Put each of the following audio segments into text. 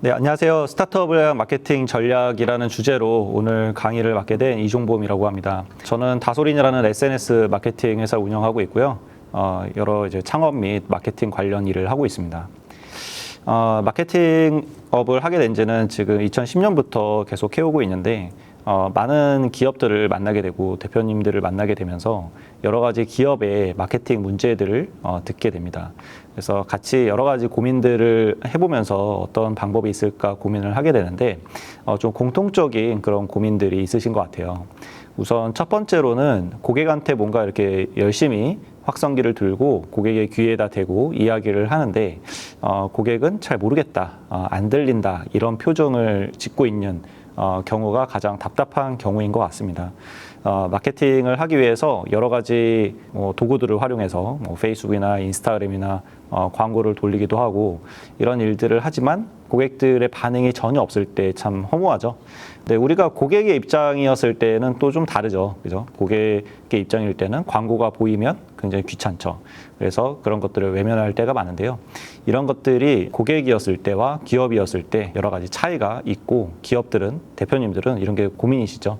네, 안녕하세요. 스타트업을 마케팅 전략이라는 주제로 오늘 강의를 맡게 된 이종범이라고 합니다. 저는 다솔인이라는 SNS 마케팅 회사를 운영하고 있고요. 여러 이제 창업 및 마케팅 관련 일을 하고 있습니다. 마케팅업을 하게 된 지는 지금 2010년부터 계속 해오고 있는데, 많은 기업들을 만나게 되고 대표님들을 만나게 되면서 여러 가지 기업의 마케팅 문제들을 듣게 됩니다. 그래서 같이 여러 가지 고민들을 해보면서 어떤 방법이 있을까 고민을 하게 되는데, 좀 공통적인 그런 고민들이 있으신 것 같아요. 우선 첫 번째로는 고객한테 뭔가 이렇게 열심히 확성기를 들고 고객의 귀에다 대고 이야기를 하는데, 고객은 잘 모르겠다, 안 들린다, 이런 표정을 짓고 있는 경우가 가장 답답한 경우인 것 같습니다. 마케팅을 하기 위해서 여러 가지 도구들을 활용해서 페이스북이나 인스타그램이나 광고를 돌리기도 하고 이런 일들을 하지만 고객들의 반응이 전혀 없을 때 참 허무하죠. 근데 우리가 고객의 입장이었을 때는 또 좀 다르죠. 그죠? 고객의 입장일 때는 광고가 보이면 굉장히 귀찮죠. 그래서 그런 것들을 외면할 때가 많은데요. 이런 것들이 고객이었을 때와 기업이었을 때 여러 가지 차이가 있고, 기업들은, 대표님들은 이런 게 고민이시죠.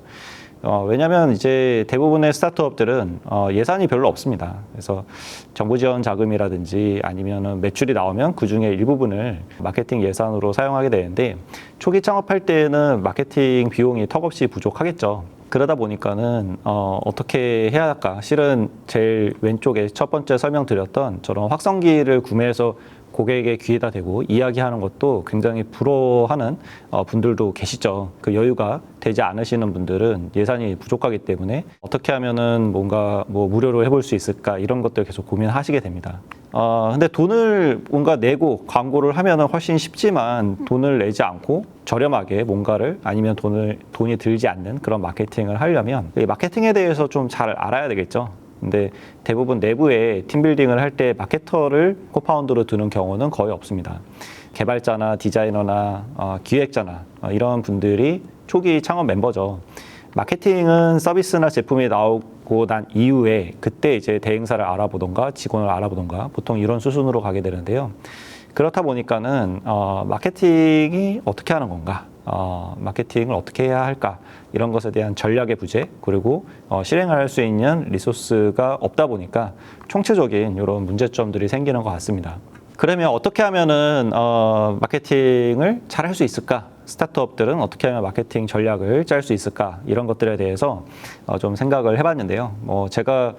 왜냐하면 이제 대부분의 스타트업들은 예산이 별로 없습니다. 그래서 정부 지원 자금이라든지 아니면은 매출이 나오면 그 중에 일부분을 마케팅 예산으로 사용하게 되는데, 초기 창업할 때는 마케팅 비용이 턱없이 부족하겠죠. 그러다 보니까는 어떻게 해야 할까? 실은 제일 왼쪽에 첫 번째 설명드렸던 저런 확성기를 구매해서 고객의 귀에다 대고 이야기하는 것도 굉장히 부러워하는 분들도 계시죠. 그 여유가 되지 않으시는 분들은 예산이 부족하기 때문에 어떻게 하면은 뭔가 무료로 해볼 수 있을까, 이런 것들 계속 고민하시게 됩니다. 근데 돈을 뭔가 내고 광고를 하면은 훨씬 쉽지만, 돈을 내지 않고 저렴하게 뭔가를, 아니면 돈이 들지 않는 그런 마케팅을 하려면 이 마케팅에 대해서 좀 잘 알아야 되겠죠. 근데 대부분 내부에 팀빌딩을 할 때 마케터를 코파운더로 두는 경우는 거의 없습니다. 개발자나 디자이너나 기획자나 이런 분들이 초기 창업 멤버죠. 마케팅은 서비스나 제품이 나오고 난 이후에 그때 이제 대행사를 알아보던가 직원을 알아보던가 보통 이런 수순으로 가게 되는데요. 그렇다 보니까는 마케팅이 어떻게 하는 건가, 마케팅을 어떻게 해야 할까, 이런 것에 대한 전략의 부재, 그리고 실행할 수 있는 리소스가 없다 보니까 총체적인 이런 문제점들이 생기는 것 같습니다. 그러면 어떻게 하면은 마케팅을 잘 할 수 있을까? 스타트업들은 어떻게 하면 마케팅 전략을 짤 수 있을까? 이런 것들에 대해서 좀 생각을 해봤는데요. 제가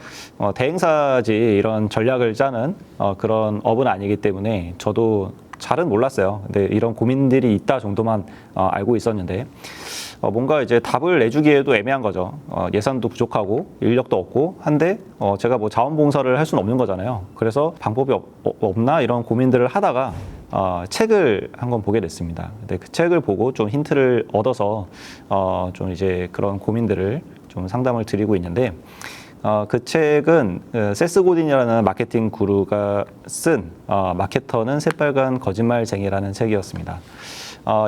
대행사지 이런 전략을 짜는 그런 업은 아니기 때문에 저도 잘은 몰랐어요. 근데 이런 고민들이 있다 정도만 알고 있었는데, 뭔가 이제 답을 내주기에도 애매한 거죠. 예산도 부족하고 인력도 없고 한데 제가 자원봉사를 할 수는 없는 거잖아요. 그래서 방법이 없나, 이런 고민들을 하다가 책을 한 권 보게 됐습니다. 근데 그 책을 보고 좀 힌트를 얻어서 좀 이제 그런 고민들을 좀 상담을 드리고 있는데, 그 책은 세스 고딘이라는 마케팅 구루가 쓴 마케터는 새빨간 거짓말쟁이라는 책이었습니다.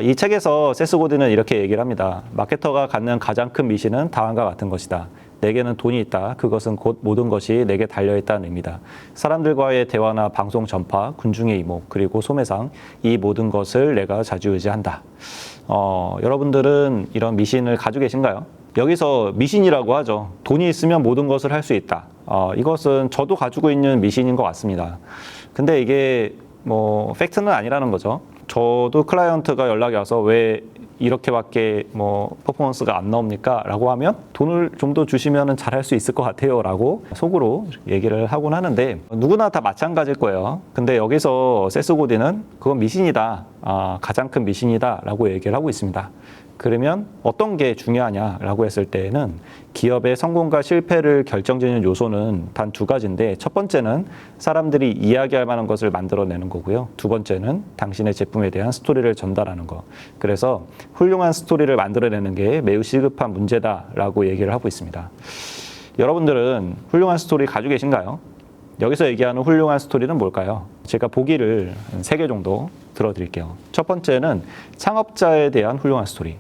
이 책에서 세스 고딘은 이렇게 얘기를 합니다. 마케터가 갖는 가장 큰 미신은 다음과 같은 것이다. 내게는 돈이 있다. 그것은 곧 모든 것이 내게 달려있다는 의미다. 사람들과의 대화나 방송 전파, 군중의 이목, 그리고 소매상, 이 모든 것을 내가 좌지우지한다. 여러분들은 이런 미신을 가지고 계신가요? 여기서 미신이라고 하죠. 돈이 있으면 모든 것을 할 수 있다. 이것은 저도 가지고 있는 미신인 것 같습니다. 근데 이게 팩트는 아니라는 거죠. 저도 클라이언트가 연락이 와서 왜 이렇게밖에 퍼포먼스가 안 나옵니까? 라고 하면 돈을 좀 더 주시면 잘할 수 있을 것 같아요 라고 속으로 얘기를 하곤 하는데, 누구나 다 마찬가지일 거예요. 근데 여기서 세스 고딘은 그건 미신이다, 가장 큰 미신이다 라고 얘기를 하고 있습니다. 그러면 어떤 게 중요하냐라고 했을 때는 기업의 성공과 실패를 결정짓는 요소는 단 두 가지인데, 첫 번째는 사람들이 이야기할 만한 것을 만들어내는 거고요. 두 번째는 당신의 제품에 대한 스토리를 전달하는 거. 그래서 훌륭한 스토리를 만들어내는 게 매우 시급한 문제다라고 얘기를 하고 있습니다. 여러분들은 훌륭한 스토리 가지고 계신가요? 여기서 얘기하는 훌륭한 스토리는 뭘까요? 제가 보기를 3개 정도 들어드릴게요. 첫 번째는 창업자에 대한 훌륭한 스토리.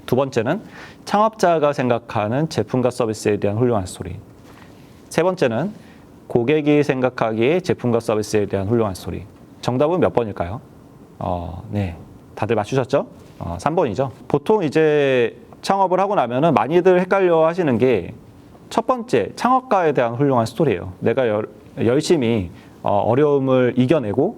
두 번째는 창업자가 생각하는 제품과 서비스에 대한 훌륭한 스토리. 세 번째는 고객이 생각하기에 제품과 서비스에 대한 훌륭한 스토리. 정답은 몇 번일까요? 네, 다들 맞추셨죠? 3번이죠. 보통 이제 창업을 하고 나면은 많이들 헷갈려 하시는 게 첫 번째, 창업가에 대한 훌륭한 스토리예요. 내가 열심히 어려움을 이겨내고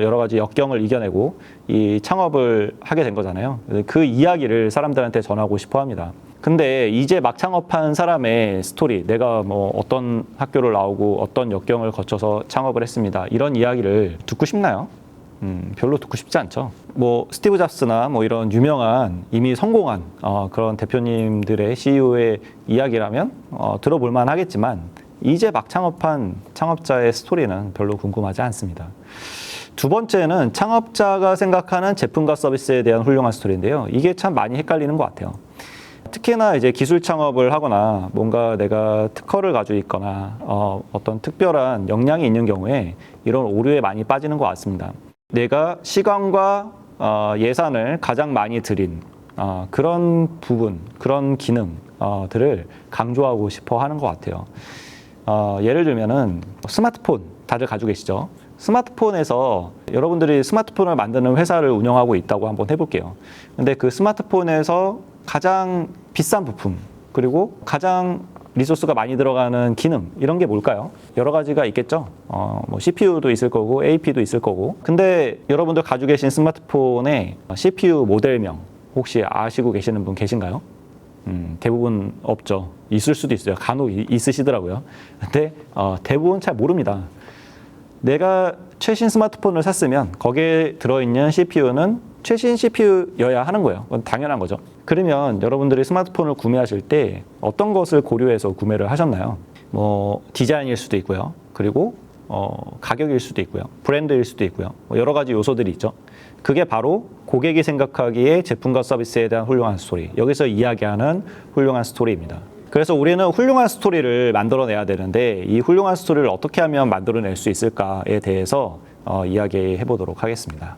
여러 가지 역경을 이겨내고 이 창업을 하게 된 거잖아요. 그 이야기를 사람들한테 전하고 싶어 합니다. 근데 이제 막 창업한 사람의 스토리, 내가 뭐 어떤 학교를 나오고 어떤 역경을 거쳐서 창업을 했습니다. 이런 이야기를 듣고 싶나요? 별로 듣고 싶지 않죠. 뭐 스티브 잡스나 뭐 이런 유명한 이미 성공한 그런 대표님들의 CEO의 이야기라면 들어볼 만하겠지만 이제 막 창업한 창업자의 스토리는 별로 궁금하지 않습니다. 두 번째는 창업자가 생각하는 제품과 서비스에 대한 훌륭한 스토리인데요. 이게 참 많이 헷갈리는 것 같아요. 특히나 이제 기술 창업을 하거나 뭔가 내가 특허를 가지고 있거나 어떤 특별한 역량이 있는 경우에 이런 오류에 많이 빠지는 것 같습니다. 내가 시간과 예산을 가장 많이 들인 그런 부분, 그런 기능들을 강조하고 싶어 하는 것 같아요. 예를 들면은 스마트폰 다들 가지고 계시죠? 스마트폰에서 여러분들이 스마트폰을 만드는 회사를 운영하고 있다고 한번 해볼게요. 근데 그 스마트폰에서 가장 비싼 부품, 그리고 가장 리소스가 많이 들어가는 기능, 이런 게 뭘까요? 여러 가지가 있겠죠. 뭐 CPU도 있을 거고 AP도 있을 거고. 근데 여러분들 가지고 계신 스마트폰의 CPU 모델명 혹시 아시고 계시는 분 계신가요? 대부분 없죠. 있을 수도 있어요. 간혹 있으시더라고요. 근데 대부분 잘 모릅니다. 내가 최신 스마트폰을 샀으면 거기에 들어있는 CPU는 최신 CPU여야 하는 거예요. 그건 당연한 거죠. 그러면 여러분들이 스마트폰을 구매하실 때 어떤 것을 고려해서 구매를 하셨나요? 뭐 디자인일 수도 있고요. 그리고 가격일 수도 있고요. 브랜드일 수도 있고요. 뭐 여러 가지 요소들이 있죠. 그게 바로 고객이 생각하기에 제품과 서비스에 대한 훌륭한 스토리. 여기서 이야기하는 훌륭한 스토리입니다. 그래서 우리는 훌륭한 스토리를 만들어내야 되는데 이 훌륭한 스토리를 어떻게 하면 만들어낼 수 있을까에 대해서 이야기해 보도록 하겠습니다.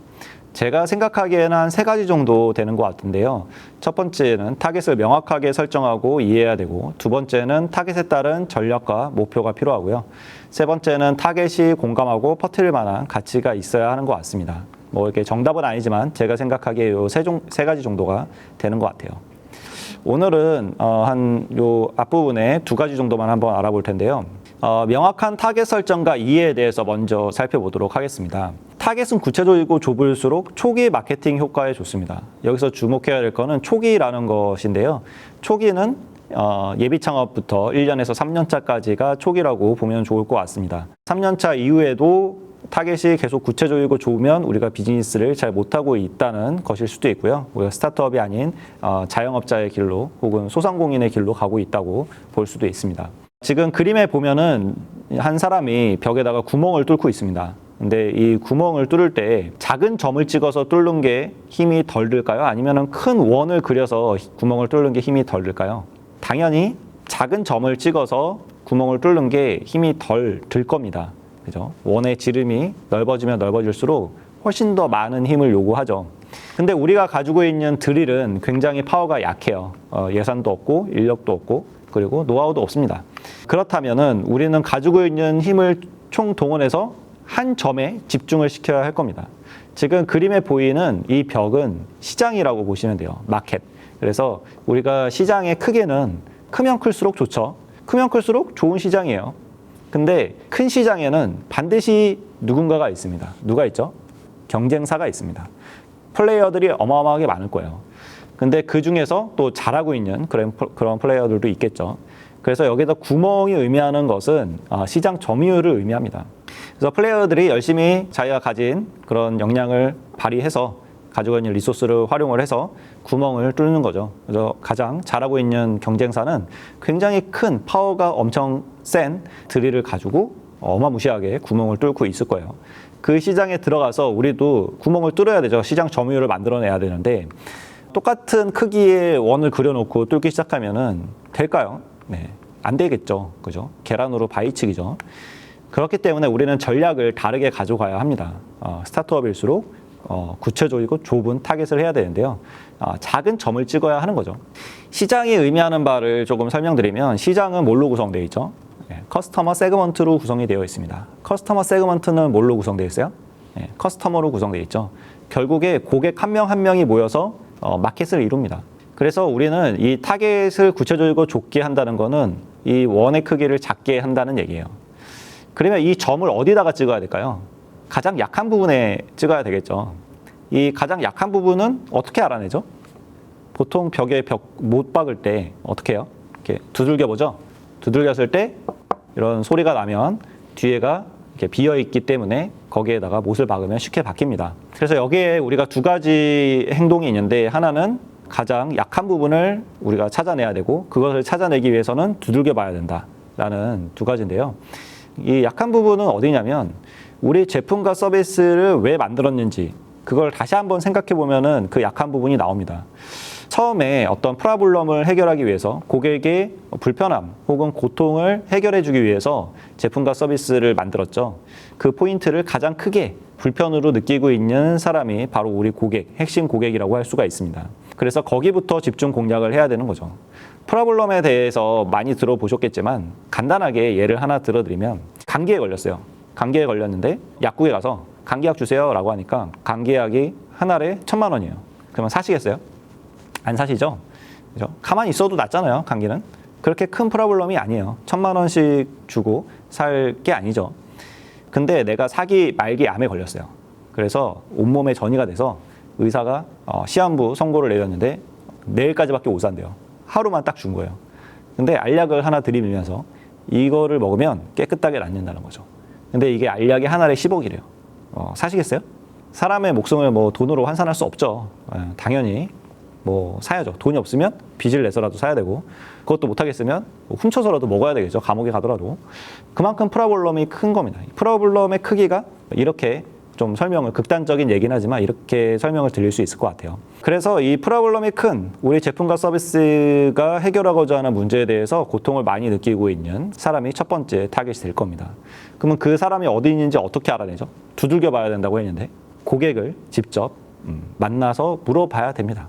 제가 생각하기에는 한 3가지 정도 되는 것 같은데요. 첫 번째는 타겟을 명확하게 설정하고 이해해야 되고, 두 번째는 타겟에 따른 전략과 목표가 필요하고요. 세 번째는 타겟이 공감하고 퍼뜨릴 만한 가치가 있어야 하는 것 같습니다. 뭐 이렇게 정답은 아니지만 제가 생각하기에 요 3가지 정도가 되는 것 같아요. 오늘은 한 요 앞부분에 2가지 정도만 한번 알아볼 텐데요. 명확한 타겟 설정과 이해에 대해서 먼저 살펴보도록 하겠습니다. 타겟은 구체적이고 좁을수록 초기 마케팅 효과에 좋습니다. 여기서 주목해야 될 거는 초기라는 것인데요. 초기는 예비 창업부터 1년에서 3년차까지가 초기라고 보면 좋을 것 같습니다. 3년차 이후에도 타겟이 계속 구체적이고 좁으면 우리가 비즈니스를 잘 못하고 있다는 것일 수도 있고요. 우리가 스타트업이 아닌 자영업자의 길로 혹은 소상공인의 길로 가고 있다고 볼 수도 있습니다. 지금 그림에 보면은 한 사람이 벽에다가 구멍을 뚫고 있습니다. 근데 이 구멍을 뚫을 때 작은 점을 찍어서 뚫는 게 힘이 덜 들까요? 아니면 큰 원을 그려서 구멍을 뚫는 게 힘이 덜 들까요? 당연히 작은 점을 찍어서 구멍을 뚫는 게 힘이 덜 들 겁니다. 그죠? 원의 지름이 넓어지면 넓어질수록 훨씬 더 많은 힘을 요구하죠. 근데 우리가 가지고 있는 드릴은 굉장히 파워가 약해요. 예산도 없고 인력도 없고 그리고 노하우도 없습니다. 그렇다면은 우리는 가지고 있는 힘을 총동원해서 한 점에 집중을 시켜야 할 겁니다. 지금 그림에 보이는 이 벽은 시장이라고 보시면 돼요. 마켓. 그래서 우리가 시장의 크기는 크면 클수록 좋죠. 크면 클수록 좋은 시장이에요. 근데 큰 시장에는 반드시 누군가가 있습니다. 누가 있죠? 경쟁사가 있습니다. 플레이어들이 어마어마하게 많을 거예요. 근데 그 중에서 또 잘하고 있는 그런 플레이어들도 있겠죠. 그래서 여기서 구멍이 의미하는 것은 시장 점유율을 의미합니다. 그래서 플레이어들이 열심히 자기가 가진 그런 역량을 발휘해서 가지고 있는 리소스를 활용을 해서 구멍을 뚫는 거죠. 그래서 가장 잘하고 있는 경쟁사는 굉장히 큰 파워가 엄청 센 드릴을 가지고 어마무시하게 구멍을 뚫고 있을 거예요. 그 시장에 들어가서 우리도 구멍을 뚫어야 되죠. 시장 점유율을 만들어내야 되는데 똑같은 크기의 원을 그려놓고 뚫기 시작하면은 될까요? 네, 안 되겠죠. 그죠? 계란으로 바위치기죠. 그렇기 때문에 우리는 전략을 다르게 가져가야 합니다. 스타트업일수록 구체적이고 좁은 타겟을 해야 되는데요. 작은 점을 찍어야 하는 거죠. 시장이 의미하는 바를 조금 설명드리면 시장은 뭘로 구성되어 있죠? 커스터머 세그먼트로 구성이 되어 있습니다. 커스터머 세그먼트는 뭘로 구성되어 있어요? 커스터머로 구성되어 있죠. 결국에 고객 한 명 한 명이 모여서 마켓을 이룹니다. 그래서 우리는 이 타겟을 구체적이고 좁게 한다는 거는 이 원의 크기를 작게 한다는 얘기예요. 그러면 이 점을 어디다가 찍어야 될까요? 가장 약한 부분에 찍어야 되겠죠. 이 가장 약한 부분은 어떻게 알아내죠? 보통 벽에 벽 못 박을 때 어떻게 해요? 이렇게 두들겨 보죠. 두들겼을 때 이런 소리가 나면 뒤에가 이렇게 비어 있기 때문에 거기에다가 못을 박으면 쉽게 박힙니다. 그래서 여기에 우리가 두 가지 행동이 있는데, 하나는 가장 약한 부분을 우리가 찾아내야 되고, 그것을 찾아내기 위해서는 두들겨 봐야 된다라는 두 가지인데요. 이 약한 부분은 어디냐면, 우리 제품과 서비스를 왜 만들었는지 그걸 다시 한번 생각해 보면은 그 약한 부분이 나옵니다. 처음에 어떤 프로블럼을 해결하기 위해서 고객의 불편함 혹은 고통을 해결해 주기 위해서 제품과 서비스를 만들었죠. 그 포인트를 가장 크게 불편으로 느끼고 있는 사람이 바로 우리 고객, 핵심 고객이라고 할 수가 있습니다. 그래서 거기부터 집중 공략을 해야 되는 거죠. 프로블럼에 대해서 많이 들어보셨겠지만 간단하게 예를 하나 들어드리면, 감기에 걸렸어요. 감기에 걸렸는데 약국에 가서 감기약 주세요 라고 하니까 감기약이 한 알에 1,000만 원이에요. 그러면 사시겠어요? 안 사시죠? 그죠? 가만히 있어도 낫잖아요, 감기는. 그렇게 큰 프로블럼이 아니에요. 1,000만 원씩 주고 살 게 아니죠. 근데 내가 사기 말기 암에 걸렸어요. 그래서 온몸에 전이가 돼서 의사가 시한부 선고를 내렸는데 내일까지밖에 못 산대요. 하루만 딱 준 거예요. 근데 알약을 하나 들이밀면서 이거를 먹으면 깨끗하게 낫는다는 거죠. 근데 이게 알약이 한 알에 10억이래요. 사시겠어요? 사람의 목숨을 뭐 돈으로 환산할 수 없죠. 당연히 뭐 사야죠. 돈이 없으면 빚을 내서라도 사야 되고, 그것도 못하겠으면 훔쳐서라도 먹어야 되겠죠. 감옥에 가더라도. 그만큼 프로블럼이 큰 겁니다. 프로블럼의 크기가 이렇게 좀 설명을, 극단적인 얘기는 하지만 이렇게 설명을 드릴 수 있을 것 같아요. 그래서 이 프로블럼이 큰 우리 제품과 서비스가 해결하고자 하는 문제에 대해서 고통을 많이 느끼고 있는 사람이 첫 번째 타겟이 될 겁니다. 그러면 그 사람이 어디 있는지 어떻게 알아내죠? 두들겨 봐야 된다고 했는데, 고객을 직접 만나서 물어봐야 됩니다.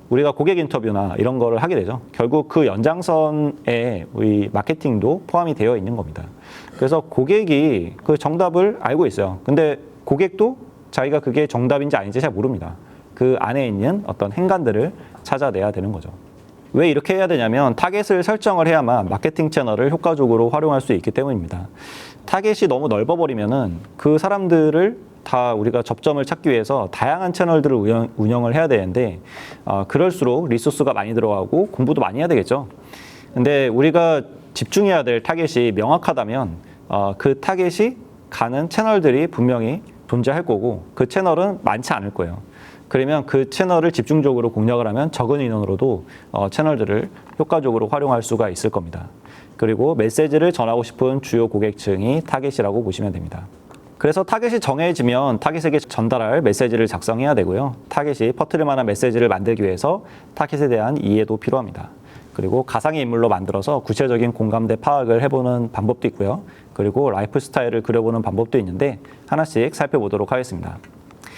우리가 고객 인터뷰나 이런 거를 하게 되죠. 결국 그 연장선에 우리 마케팅도 포함이 되어 있는 겁니다. 그래서 고객이 그 정답을 알고 있어요. 근데 고객도 자기가 그게 정답인지 아닌지 잘 모릅니다. 그 안에 있는 어떤 행간들을 찾아내야 되는 거죠. 왜 이렇게 해야 되냐면, 타겟을 설정을 해야만 마케팅 채널을 효과적으로 활용할 수 있기 때문입니다. 타겟이 너무 넓어버리면은 그 사람들을 다 우리가 접점을 찾기 위해서 다양한 채널들을 운영을 해야 되는데, 그럴수록 리소스가 많이 들어가고 공부도 많이 해야 되겠죠. 근데 우리가 집중해야 될 타겟이 명확하다면 그 타겟이 가는 채널들이 분명히 존재할 거고, 그 채널은 많지 않을 거예요. 그러면 그 채널을 집중적으로 공략을 하면 적은 인원으로도 채널들을 효과적으로 활용할 수가 있을 겁니다. 그리고 메시지를 전하고 싶은 주요 고객층이 타겟이라고 보시면 됩니다. 그래서 타겟이 정해지면 타겟에게 전달할 메시지를 작성해야 되고요. 타겟이 퍼뜨릴 만한 메시지를 만들기 위해서 타겟에 대한 이해도 필요합니다. 그리고 가상의 인물로 만들어서 구체적인 공감대 파악을 해보는 방법도 있고요. 그리고 라이프 스타일을 그려보는 방법도 있는데, 하나씩 살펴보도록 하겠습니다.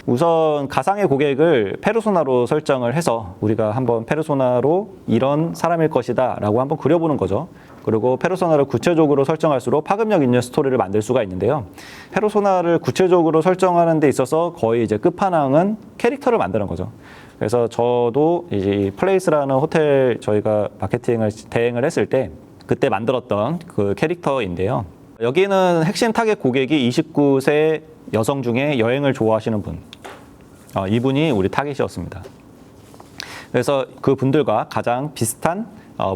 우선 가상의 고객을 페르소나로 설정을 해서 우리가 한번 페르소나로 이런 사람일 것이다 라고 한번 그려보는 거죠. 그리고 페르소나를 구체적으로 설정할수록 파급력 있는 스토리를 만들 수가 있는데요. 페르소나를 구체적으로 설정하는 데 있어서 거의 이제 끝판왕은 캐릭터를 만드는 거죠. 그래서 저도 이제 플레이스라는 호텔 저희가 마케팅을 대행을 했을 때 그때 만들었던 그 캐릭터인데요. 여기는 핵심 타겟 고객이 29세 여성 중에 여행을 좋아하시는 분, 이분이 우리 타겟이었습니다. 그래서 그 분들과 가장 비슷한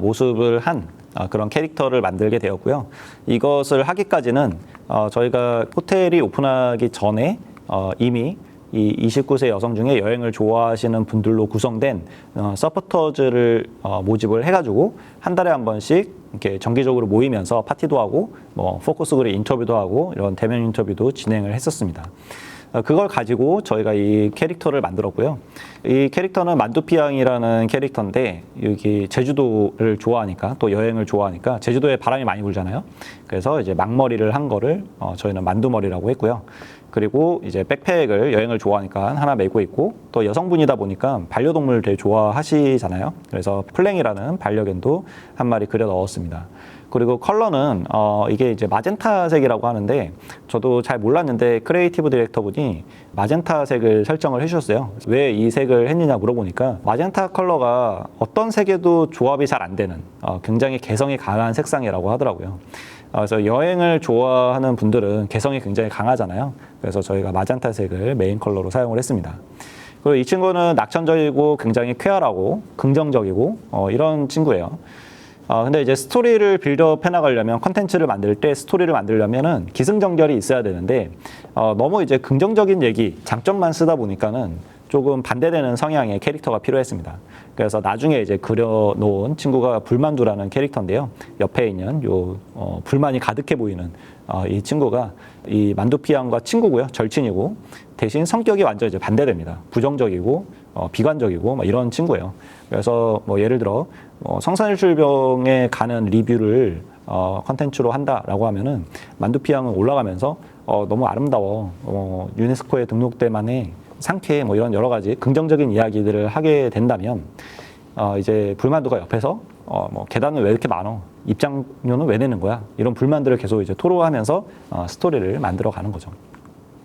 모습을 한 그런 캐릭터를 만들게 되었고요. 이것을 하기까지는 저희가 호텔이 오픈하기 전에 이미 이 29세 여성 중에 여행을 좋아하시는 분들로 구성된 서포터즈를 모집을 해가지고 한 달에 한 번씩 이렇게 정기적으로 모이면서 파티도 하고 뭐 포커스 그룹 인터뷰도 하고 이런 대면 인터뷰도 진행을 했었습니다. 그걸 가지고 저희가 이 캐릭터를 만들었고요. 이 캐릭터는 만두피앙이라는 캐릭터인데, 여기 제주도를 좋아하니까, 또 여행을 좋아하니까, 제주도에 바람이 많이 불잖아요. 그래서 이제 망머리를 한 거를 저희는 만두머리라고 했고요. 그리고 이제 백팩을 여행을 좋아하니까 하나 메고 있고, 또 여성분이다 보니까 반려동물 되게 좋아하시잖아요. 그래서 플랭이라는 반려견도 한 마리 그려 넣었습니다. 그리고 컬러는 이게 이제 마젠타색이라고 하는데 저도 잘 몰랐는데 크리에이티브 디렉터분이 마젠타색을 설정을 해주셨어요. 왜 이 색을 했느냐 물어보니까 마젠타 컬러가 어떤 색에도 조합이 잘 안 되는 굉장히 개성이 강한 색상이라고 하더라고요. 그래서 여행을 좋아하는 분들은 개성이 굉장히 강하잖아요. 그래서 저희가 마젠타색을 메인 컬러로 사용을 했습니다. 그리고 이 친구는 낙천적이고 굉장히 쾌활하고 긍정적이고 이런 친구예요. 근데 이제 스토리를 빌드업 해나가려면 컨텐츠를 만들 때 스토리를 만들려면은 기승전결이 있어야 되는데 너무 이제 긍정적인 얘기, 장점만 쓰다 보니까는 조금 반대되는 성향의 캐릭터가 필요했습니다. 그래서 나중에 이제 그려놓은 친구가 불만두라는 캐릭터인데요. 옆에 있는 요 불만이 가득해 보이는 이 친구가 이 만두피앙과 친구고요. 절친이고 대신 성격이 완전 이제 반대됩니다. 부정적이고 비관적이고 막 이런 친구예요. 그래서 뭐 예를 들어 성산일출병에 가는 리뷰를 컨텐츠로 한다라고 하면은 만두피앙은 올라가면서 너무 아름다워, 유네스코에 등록될 만해, 상쾌해, 뭐 이런 여러 가지 긍정적인 이야기들을 하게 된다면 이제 불만두가 옆에서 뭐 계단은 왜 이렇게 많어? 입장료는 왜 내는 거야? 이런 불만들을 계속 이제 토로하면서 스토리를 만들어 가는 거죠.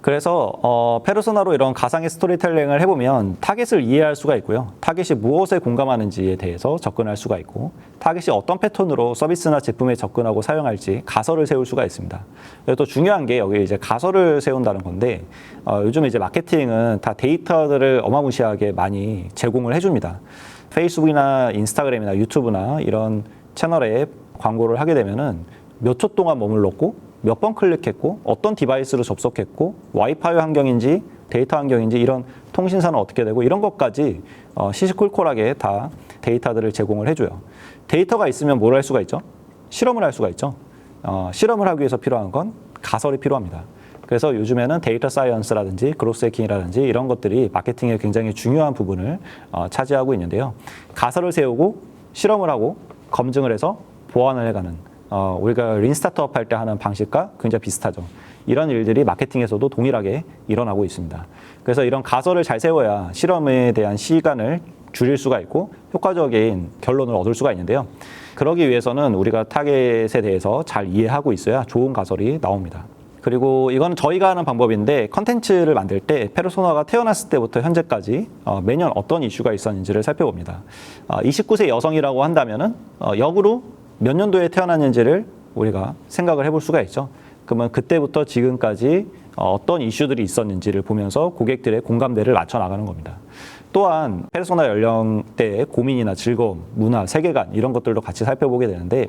그래서 페르소나로 이런 가상의 스토리텔링을 해보면 타겟을 이해할 수가 있고요. 타겟이 무엇에 공감하는지에 대해서 접근할 수가 있고 타겟이 어떤 패턴으로 서비스나 제품에 접근하고 사용할지 가설을 세울 수가 있습니다. 그리고 또 중요한 게 여기 이제 가설을 세운다는 건데 요즘 이제 마케팅은 다 데이터들을 어마무시하게 많이 제공을 해줍니다. 페이스북이나 인스타그램이나 유튜브나 이런 채널에 광고를 하게 되면은 몇 초 동안 머물렀고 몇 번 클릭했고 어떤 디바이스로 접속했고 와이파이 환경인지 데이터 환경인지 이런 통신사는 어떻게 되고 이런 것까지 시시콜콜하게 다 데이터들을 제공을 해줘요. 데이터가 있으면 뭘 할 수가 있죠? 실험을 할 수가 있죠. 실험을 하기 위해서 필요한 건 가설이 필요합니다. 그래서 요즘에는 데이터 사이언스라든지 그로스 해킹이라든지 이런 것들이 마케팅의 굉장히 중요한 부분을 차지하고 있는데요. 가설을 세우고 실험을 하고 검증을 해서 보완을 해가는 우리가 린 스타트업 할 때 하는 방식과 굉장히 비슷하죠. 이런 일들이 마케팅에서도 동일하게 일어나고 있습니다. 그래서 이런 가설을 잘 세워야 실험에 대한 시간을 줄일 수가 있고 효과적인 결론을 얻을 수가 있는데요. 그러기 위해서는 우리가 타겟에 대해서 잘 이해하고 있어야 좋은 가설이 나옵니다. 그리고 이건 저희가 하는 방법인데 컨텐츠를 만들 때 페르소나가 태어났을 때부터 현재까지 매년 어떤 이슈가 있었는지를 살펴봅니다. 29세 여성이라고 한다면은 역으로 몇 년도에 태어났는지를 우리가 생각을 해볼 수가 있죠. 그러면 그때부터 지금까지 어떤 이슈들이 있었는지를 보면서 고객들의 공감대를 맞춰 나가는 겁니다. 또한 페르소나 연령대의 고민이나 즐거움, 문화, 세계관 이런 것들도 같이 살펴보게 되는데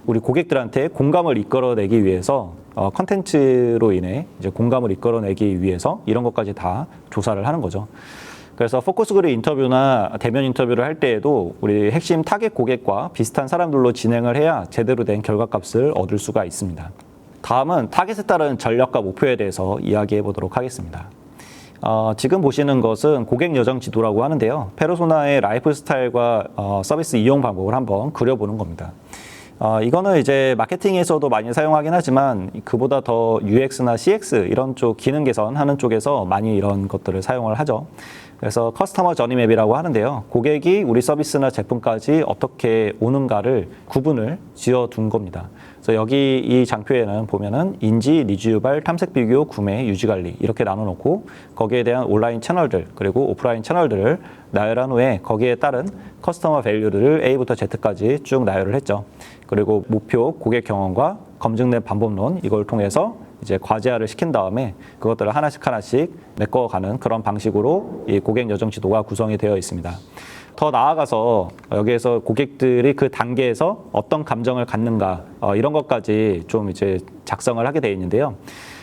우리 고객들한테 공감을 이끌어내기 위해서 컨텐츠로 인해 이제 공감을 이끌어내기 위해서 이런 것까지 다 조사를 하는 거죠. 그래서 포커스 그룹 인터뷰나 대면 인터뷰를 할 때에도 우리 핵심 타겟 고객과 비슷한 사람들로 진행을 해야 제대로 된 결과값을 얻을 수가 있습니다. 다음은 타겟에 따른 전략과 목표에 대해서 이야기해 보도록 하겠습니다. 지금 보시는 것은 고객 여정 지도라고 하는데요. 페르소나의 라이프 스타일과 서비스 이용 방법을 한번 그려보는 겁니다. 이거는 이제 마케팅에서도 많이 사용하긴 하지만 그보다 더 UX나 CX 이런 쪽 기능 개선하는 쪽에서 많이 이런 것들을 사용을 하죠. 그래서 커스터머 저니 맵이라고 하는데요. 고객이 우리 서비스나 제품까지 어떻게 오는가를 구분을 지어둔 겁니다. 그래서 여기 이 장표에는 보면은 인지, 리뷰 유발, 탐색 비교, 구매, 유지 관리 이렇게 나눠놓고 거기에 대한 온라인 채널들 그리고 오프라인 채널들을 나열한 후에 거기에 따른 커스터머 밸류를 A부터 Z까지 쭉 나열을 했죠. 그리고 목표, 고객 경험과 검증된 방법론 이걸 통해서 이제 과제화를 시킨 다음에 그것들을 하나씩 메꿔가는 그런 방식으로 이 고객 여정 지도가 구성이 되어 있습니다. 더 나아가서 여기에서 고객들이 그 단계에서 어떤 감정을 갖는가 이런 것까지 좀 이제 작성을 하게 되어 있는데요.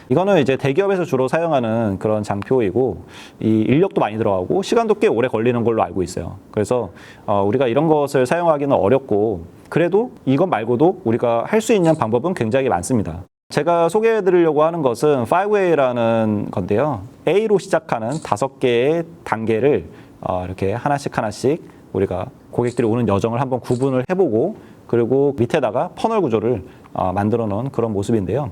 이거는 이제 대기업에서 주로 사용하는 그런 장표이고 이 인력도 많이 들어가고 시간도 꽤 오래 걸리는 걸로 알고 있어요. 그래서 우리가 이런 것을 사용하기는 어렵고 그래도 이것 말고도 우리가 할 수 있는 방법은 굉장히 많습니다. 제가 소개해 드리려고 하는 것은 5A라는 건데요. A로 시작하는 5개의 단계를 이렇게 하나씩 우리가 고객들이 오는 여정을 한번 구분을 해보고 그리고 밑에다가 퍼널 구조를 만들어 놓은 그런 모습인데요.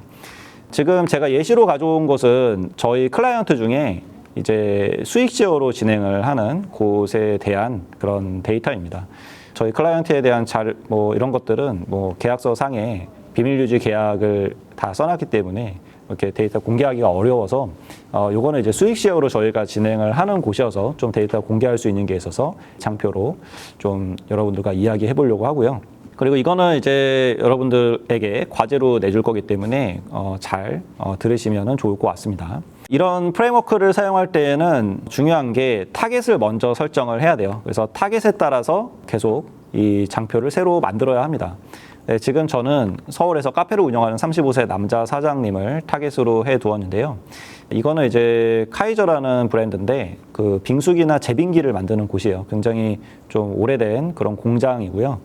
지금 제가 예시로 가져온 것은 저희 클라이언트 중에 이제 수익 제어로 진행을 하는 곳에 대한 그런 데이터입니다. 저희 클라이언트에 대한 뭐 이런 것들은 뭐 계약서 상에 비밀 유지 계약을 다 써놨기 때문에 이렇게 데이터 공개하기가 어려워서 요거는 이제 수익 시어로 저희가 진행을 하는 곳이어서 좀 데이터 공개할 수 있는 게 있어서 장표로 좀 여러분들과 이야기해 보려고 하고요. 그리고 이거는 이제 여러분들에게 과제로 내줄 거기 때문에 잘 들으시면 좋을 것 같습니다. 이런 프레임워크를 사용할 때에는 중요한 게 타겟을 먼저 설정을 해야 돼요. 그래서 타겟에 따라서 계속 이 장표를 새로 만들어야 합니다. 네, 지금 저는 서울에서 카페를 운영하는 35세 남자 사장님을 타겟으로 해 두었는데요. 이거는 이제 카이저라는 브랜드인데 그 빙수기나 제빙기를 만드는 곳이에요. 굉장히 좀 오래된 그런 공장이고요.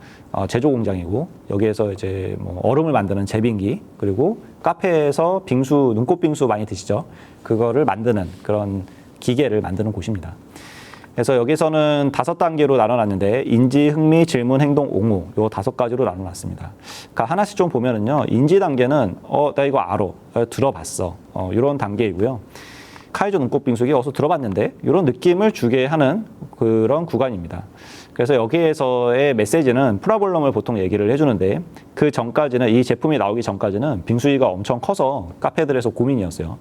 제조 공장이고 여기에서 이제 뭐 얼음을 만드는 제빙기 그리고 카페에서 빙수, 눈꽃 빙수 많이 드시죠? 그거를 만드는 그런 기계를 만드는 곳입니다. 그래서 여기서는 5단계로 나눠놨는데 인지, 흥미, 질문, 행동, 옹호 요 5가지로 나눠놨습니다. 그러니까 하나씩 좀 보면은요. 인지 단계는 나 이거 알아, 들어봤어 이런 단계이고요. 카이저 눈꽃 빙수기 어디서 들어봤는데 이런 느낌을 주게 하는 그런 구간입니다. 그래서 여기에서의 메시지는 프라블럼을 보통 얘기를 해주는데 그 전까지는 이 제품이 나오기 전까지는 빙수기가 엄청 커서 카페들에서 고민이었어요.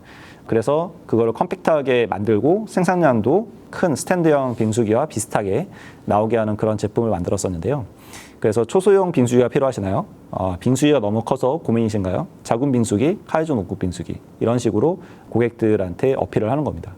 그래서 그거를 컴팩트하게 만들고 생산량도 큰 스탠드형 빙수기와 비슷하게 나오게 하는 그런 제품을 만들었었는데요. 그래서 초소형 빙수기가 필요하시나요? 빙수기가 너무 커서 고민이신가요? 작은 빙수기, 카이저 눈꽃 빙수기 이런 식으로 고객들한테 어필을 하는 겁니다.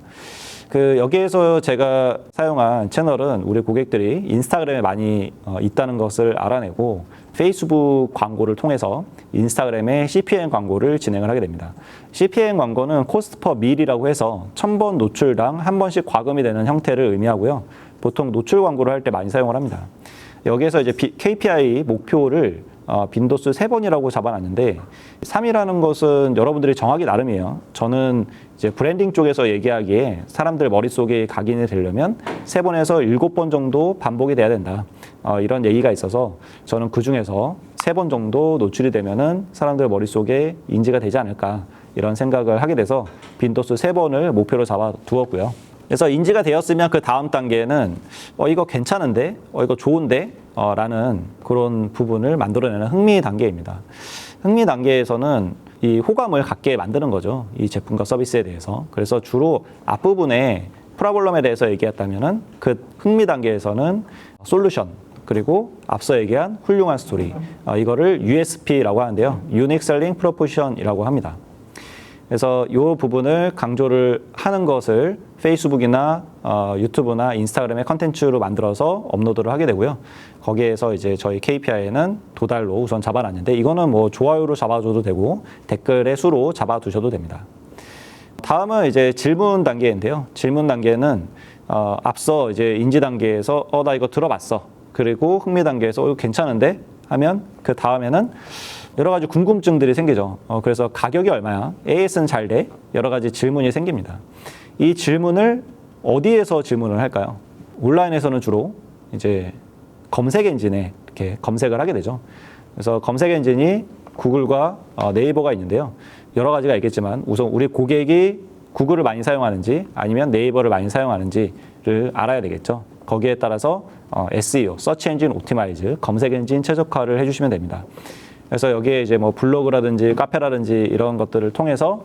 여기에서 제가 사용한 채널은 우리 고객들이 인스타그램에 많이 있다는 것을 알아내고 페이스북 광고를 통해서 인스타그램에 CPM 광고를 진행을 하게 됩니다. CPM 광고는 코스트 퍼 밀이라고 해서 1000번 노출당 한 번씩 과금이 되는 형태를 의미하고요. 보통 노출 광고를 할 때 많이 사용을 합니다. 여기에서 이제 KPI 목표를 빈도수 3번이라고 잡아놨는데 3이라는 것은 여러분들이 정하기 나름이에요. 저는 이제 브랜딩 쪽에서 얘기하기에 사람들 머릿속에 각인이 되려면 3번에서 7번 정도 반복이 돼야 된다. 이런 얘기가 있어서 저는 그중에서 3번 정도 노출이 되면은 사람들 머릿속에 인지가 되지 않을까 이런 생각을 하게 돼서 빈도수 3번을 목표로 잡아 두었고요. 그래서 인지가 되었으면 그 다음 단계는 이거 괜찮은데? 이거 좋은데? 라는 그런 부분을 만들어내는 흥미 단계입니다. 흥미 단계에서는 이 호감을 갖게 만드는 거죠. 이 제품과 서비스에 대해서. 그래서 주로 앞부분에 프로블럼에 대해서 얘기했다면은 그 흥미 단계에서는 솔루션 그리고 앞서 얘기한 훌륭한 스토리 이거를 USP라고 하는데요. Unique Selling Proposition이라고 합니다. 그래서 이 부분을 강조를 하는 것을 페이스북이나 유튜브나 인스타그램의 컨텐츠로 만들어서 업로드를 하게 되고요. 거기에서 이제 저희 KPI는 도달로 우선 잡아놨는데 이거는 뭐 좋아요로 잡아줘도 되고 댓글의 수로 잡아두셔도 됩니다. 다음은 이제 질문 단계인데요. 질문 단계는 앞서 이제 인지 단계에서 나 이거 들어봤어. 그리고 흥미 단계에서 이거 괜찮은데 하면 그 다음에는 여러 가지 궁금증들이 생기죠. 그래서 가격이 얼마야? AS는 잘 돼? 여러 가지 질문이 생깁니다. 이 질문을 어디에서 질문을 할까요? 온라인에서는 주로 이제 검색 엔진에 이렇게 검색을 하게 되죠. 그래서 검색 엔진이 구글과 네이버가 있는데요. 여러 가지가 있겠지만 우선 우리 고객이 구글을 많이 사용하는지 아니면 네이버를 많이 사용하는지를 알아야 되겠죠. 거기에 따라서 SEO, Search Engine Optimize, 검색 엔진 최적화를 해주시면 됩니다. 그래서 여기에 이제 뭐 블로그라든지 카페라든지 이런 것들을 통해서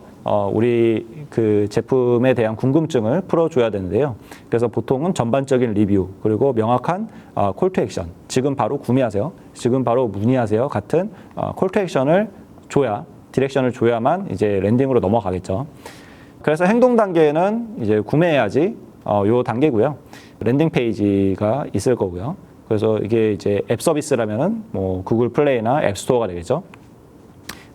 우리 그 제품에 대한 궁금증을 풀어줘야 되는데요. 그래서 보통은 전반적인 리뷰 그리고 명확한 콜투 액션, 지금 바로 구매하세요, 지금 바로 문의하세요 같은 콜투 액션을 줘야, 디렉션을 줘야만 이제 랜딩으로 넘어가겠죠. 그래서 행동 단계에는 이제 구매해야지 요 단계고요. 랜딩 페이지가 있을 거고요. 그래서 이게 이제 앱 서비스라면은 뭐 구글 플레이나 앱 스토어가 되겠죠.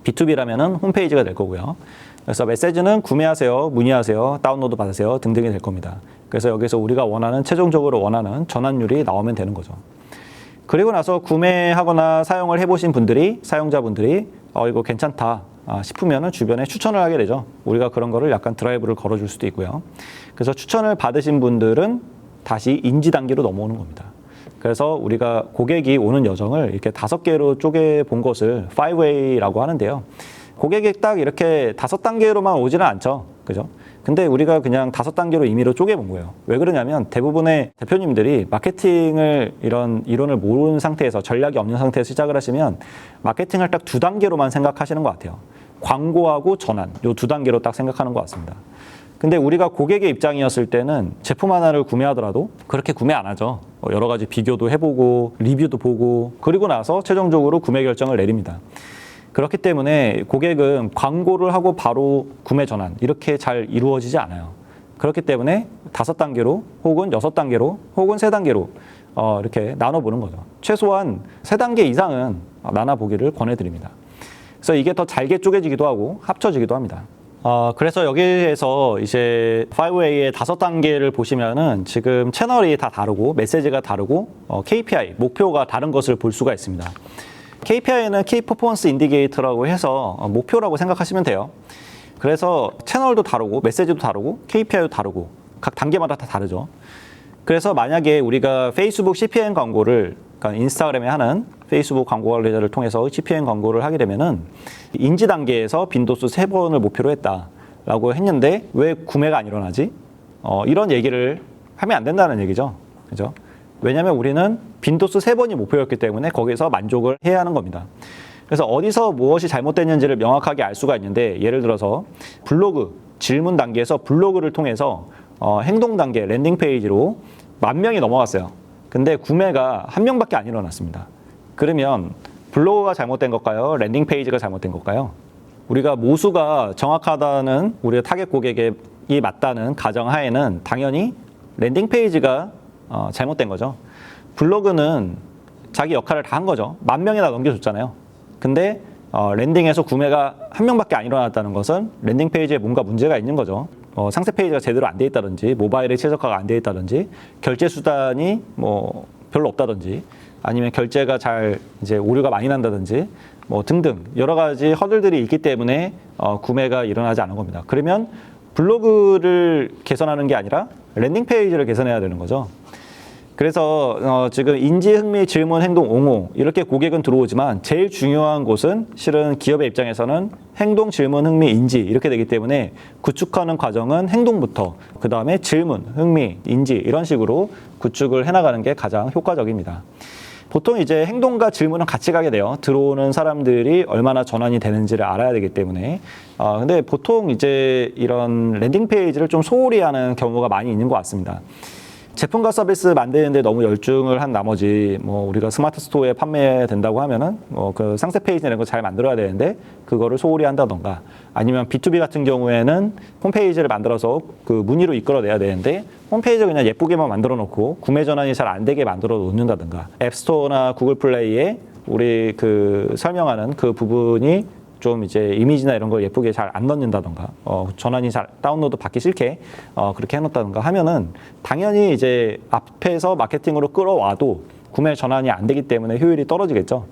B2B라면은 홈페이지가 될 거고요. 그래서 메시지는 구매하세요, 문의하세요, 다운로드 받으세요 등등이 될 겁니다. 그래서 여기서 우리가 원하는 최종적으로 원하는 전환율이 나오면 되는 거죠. 그리고 나서 구매하거나 사용을 해보신 분들이 사용자분들이 이거 괜찮다 싶으면은 주변에 추천을 하게 되죠. 우리가 그런 거를 약간 드라이브를 걸어줄 수도 있고요. 그래서 추천을 받으신 분들은 다시 인지 단계로 넘어오는 겁니다. 그래서 우리가 고객이 오는 여정을 이렇게 5개로 쪼개 본 것을 5Way라고 하는데요. 고객이 딱 이렇게 5단계로만 오지는 않죠. 그죠? 근데 우리가 그냥 5단계로 임의로 쪼개본 거예요. 왜 그러냐면 대부분의 대표님들이 마케팅을 이런 이론을 모르는 상태에서 전략이 없는 상태에서 시작을 하시면 마케팅을 딱 2단계로만 생각하시는 것 같아요. 광고하고 전환, 요 2단계로 딱 생각하는 것 같습니다. 근데 우리가 고객의 입장이었을 때는 제품 하나를 구매하더라도 그렇게 구매 안 하죠. 여러 가지 비교도 해보고 리뷰도 보고 그리고 나서 최종적으로 구매 결정을 내립니다. 그렇기 때문에 고객은 광고를 하고 바로 구매 전환 이렇게 잘 이루어지지 않아요. 그렇기 때문에 5단계로 혹은 6단계로 혹은 3단계로 이렇게 나눠보는 거죠. 최소한 3단계 이상은 나눠보기를 권해드립니다. 그래서 이게 더 잘게 쪼개지기도 하고 합쳐지기도 합니다. 그래서 여기에서 이제 5A의 5단계를 보시면은 지금 채널이 다 다르고 메시지가 다르고 KPI, 목표가 다른 것을 볼 수가 있습니다. KPI는 Key Performance Indicator라고 해서 목표라고 생각하시면 돼요. 그래서 채널도 다르고 메시지도 다르고 KPI도 다르고 각 단계마다 다 다르죠. 그래서 만약에 우리가 페이스북 CPM 광고를 그러니까 인스타그램에 하는 페이스북 광고 관리자를 통해서 CPM 광고를 하게 되면은 인지 단계에서 빈도수 3번을 목표로 했다라고 했는데 왜 구매가 안 일어나지? 이런 얘기를 하면 안 된다는 얘기죠. 그죠? 왜냐하면 우리는 빈도수 3번이 목표였기 때문에 거기서 만족을 해야 하는 겁니다. 그래서 어디서 무엇이 잘못됐는지를 명확하게 알 수가 있는데 예를 들어서 블로그, 질문 단계에서 블로그를 통해서 행동 단계, 랜딩 페이지로 10,000명이 넘어갔어요. 근데 구매가 1명밖에 안 일어났습니다. 그러면 블로그가 잘못된 걸까요? 랜딩 페이지가 잘못된 걸까요? 우리가 모수가 정확하다는 우리가 타겟 고객이 맞다는 가정하에는 당연히 랜딩 페이지가 잘못된 거죠. 블로그는 자기 역할을 다 한 거죠. 10,000명이나 넘겨줬잖아요. 근데 랜딩에서 구매가 1명밖에 안 일어났다는 것은 랜딩 페이지에 뭔가 문제가 있는 거죠. 상세 페이지가 제대로 안 돼 있다든지 모바일에 최적화가 안 돼 있다든지 결제 수단이 뭐 별로 없다든지 아니면 결제가 잘 이제 오류가 많이 난다든지 뭐 등등 여러 가지 허들들이 있기 때문에 구매가 일어나지 않은 겁니다. 그러면 블로그를 개선하는 게 아니라 랜딩 페이지를 개선해야 되는 거죠. 그래서 지금 인지, 흥미, 질문, 행동, 옹호 이렇게 고객은 들어오지만 제일 중요한 곳은 실은 기업의 입장에서는 행동, 질문, 흥미, 인지 이렇게 되기 때문에 구축하는 과정은 행동부터 그 다음에 질문, 흥미, 인지 이런 식으로 구축을 해나가는 게 가장 효과적입니다. 보통 이제 행동과 질문은 같이 가게 돼요. 들어오는 사람들이 얼마나 전환이 되는지를 알아야 되기 때문에. 근데 보통 이제 이런 랜딩 페이지를 좀 소홀히 하는 경우가 많이 있는 것 같습니다. 제품과 서비스 만드는데 너무 열중을 한 나머지 뭐 우리가 스마트 스토어에 판매된다고 하면은 그 상세 페이지 이런 거 잘 만들어야 되는데 그거를 소홀히 한다던가 아니면 B2B 같은 경우에는 홈페이지를 만들어서 그 문의로 이끌어내야 되는데 홈페이지 그냥 예쁘게만 만들어 놓고 구매 전환이 잘 안 되게 만들어 놓는다든가 앱스토어나 구글 플레이에 우리 그 설명하는 그 부분이 좀 이제 이미지나 이런 걸 예쁘게 잘 안 넣는다던가 전환이 잘 다운로드 받기 싫게 그렇게 해놓다던가 하면은 당연히 이제 앞에서 마케팅으로 끌어와도 구매 전환이 안 되기 때문에 효율이 떨어지겠죠.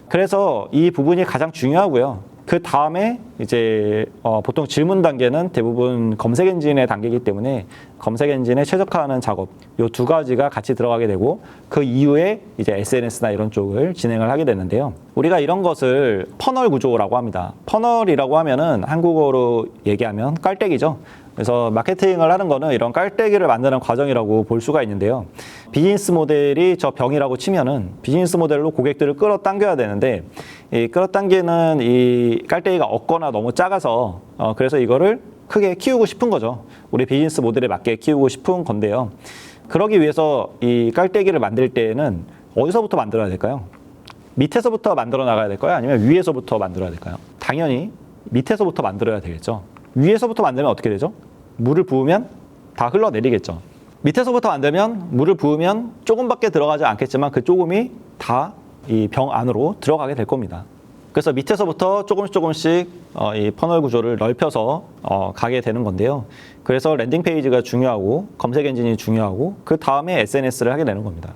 그래서 이 부분이 가장 중요하고요. 그 다음에 이제 보통 질문 단계는 대부분 검색 엔진의 단계이기 때문에 검색 엔진에 최적화하는 작업 요 2가지가 같이 들어가게 되고 그 이후에 이제 SNS나 이런 쪽을 진행을 하게 되는데요. 우리가 이런 것을 퍼널 구조라고 합니다. 퍼널이라고 하면은 한국어로 얘기하면 깔때기죠. 그래서 마케팅을 하는 거는 이런 깔때기를 만드는 과정이라고 볼 수가 있는데요. 비즈니스 모델이 저 병이라고 치면은 비즈니스 모델로 고객들을 끌어당겨야 되는데 이 끌어당기는 이 깔때기가 없거나 너무 작아서 그래서 이거를 크게 키우고 싶은 거죠. 우리 비즈니스 모델에 맞게 키우고 싶은 건데요. 그러기 위해서 이 깔때기를 만들 때에는 어디서부터 만들어야 될까요? 밑에서부터 만들어 나가야 될까요? 아니면 위에서부터 만들어야 될까요? 당연히 밑에서부터 만들어야 되겠죠. 위에서부터 만들면 어떻게 되죠? 물을 부으면 다 흘러내리겠죠. 밑에서부터 만들면 물을 부으면 조금밖에 들어가지 않겠지만 그 조금이 다 이 병 안으로 들어가게 될 겁니다. 그래서 밑에서부터 조금씩 이 퍼널 구조를 넓혀서 가게 되는 건데요. 그래서 랜딩 페이지가 중요하고 검색 엔진이 중요하고 그 다음에 SNS를 하게 되는 겁니다.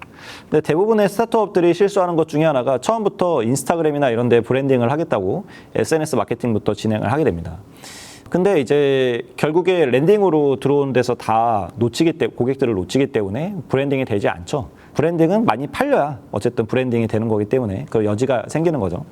근데 대부분의 스타트업들이 실수하는 것 중에 하나가 처음부터 인스타그램이나 이런 데 브랜딩을 하겠다고 SNS 마케팅부터 진행을 하게 됩니다. 근데 이제 결국에 랜딩으로 들어오는 데서 다 고객들을 놓치기 때문에 브랜딩이 되지 않죠. 브랜딩은 많이 팔려야 어쨌든 브랜딩이 되는 거기 때문에 그 여지가 생기는 거죠.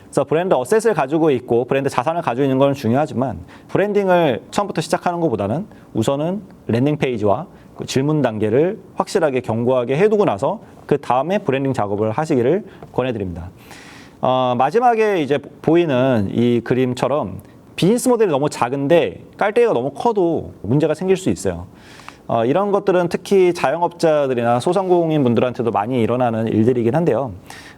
그래서 브랜드 어셋을 가지고 있고 브랜드 자산을 가지고 있는 건 중요하지만 브랜딩을 처음부터 시작하는 것보다는 우선은 랜딩 페이지와 그 질문 단계를 확실하게 견고하게 해두고 나서 그 다음에 브랜딩 작업을 하시기를 권해드립니다. 마지막에 이제 보이는 이 그림처럼 비즈니스 모델이 너무 작은데 깔때기가 너무 커도 문제가 생길 수 있어요. 이런 것들은 특히 자영업자들이나 소상공인 분들한테도 많이 일어나는 일들이긴 한데요.